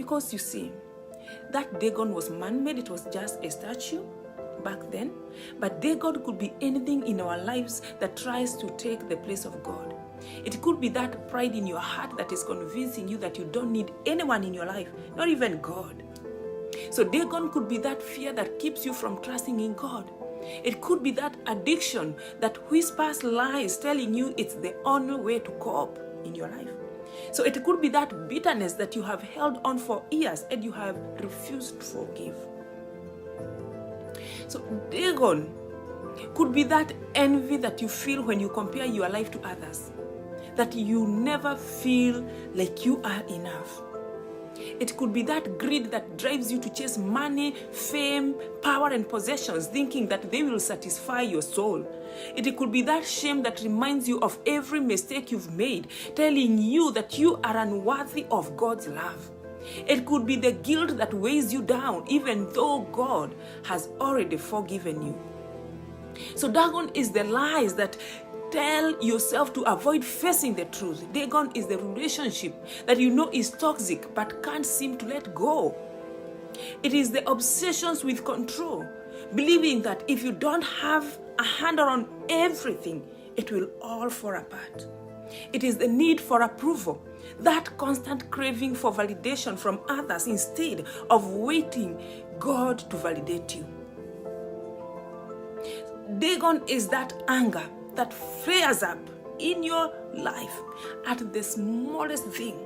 because you see, that Dagon was man-made. It was just a statue back then. But Dagon could be anything in our lives that tries to take the place of God. It could be that pride in your heart that is convincing you that you don't need anyone in your life, not even God. So Dagon could be that fear that keeps you from trusting in God. It could be that addiction that whispers lies telling you it's the only way to cope in your life. So it could be that bitterness that you have held on for years and you have refused to forgive. So Dagon could be that envy that you feel when you compare your life to others, that you never feel like you are enough. It could be that greed that drives you to chase money, fame, power, and possessions, thinking that they will satisfy your soul. It could be that shame that reminds you of every mistake you've made, telling you that you are unworthy of God's love. It could be the guilt that weighs you down, even though God has already forgiven you. So Dagon is the lies that tell yourself to avoid facing the truth. Dagon is the relationship that you know is toxic but can't seem to let go. It is the obsessions with control, believing that if you don't have a handle on everything, it will all fall apart. It is the need for approval, that constant craving for validation from others instead of waiting God to validate you. Dagon is that anger that flares up in your life at the smallest thing,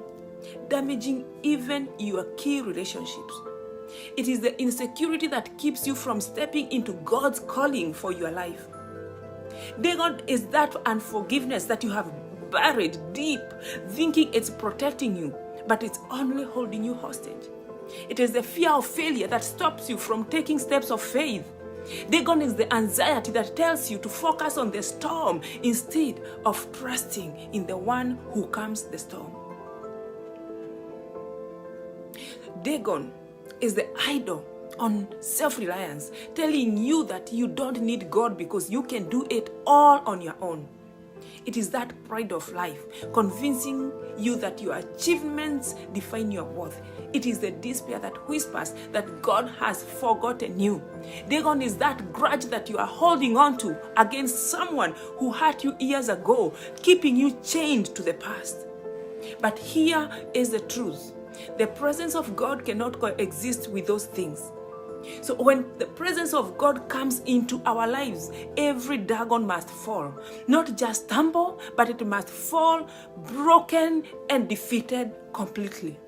damaging even your key relationships. It is the insecurity that keeps you from stepping into God's calling for your life. Dagon is that unforgiveness that you have buried deep, thinking it's protecting you, but it's only holding you hostage. It is the fear of failure that stops you from taking steps of faith. Dagon is the anxiety that tells you to focus on the storm instead of trusting in the one who calms the storm. Dagon is the idol on self-reliance, telling you that you don't need God because you can do it all on your own. It is that pride of life, convincing you that your achievements define your worth. It is the despair that whispers that God has forgotten you. Dagon is that grudge that you are holding on to against someone who hurt you years ago, keeping you chained to the past. But here is the truth. The presence of God cannot coexist with those things. So when the presence of God comes into our lives, every Dagon must fall. Not just stumble, but it must fall broken and defeated completely.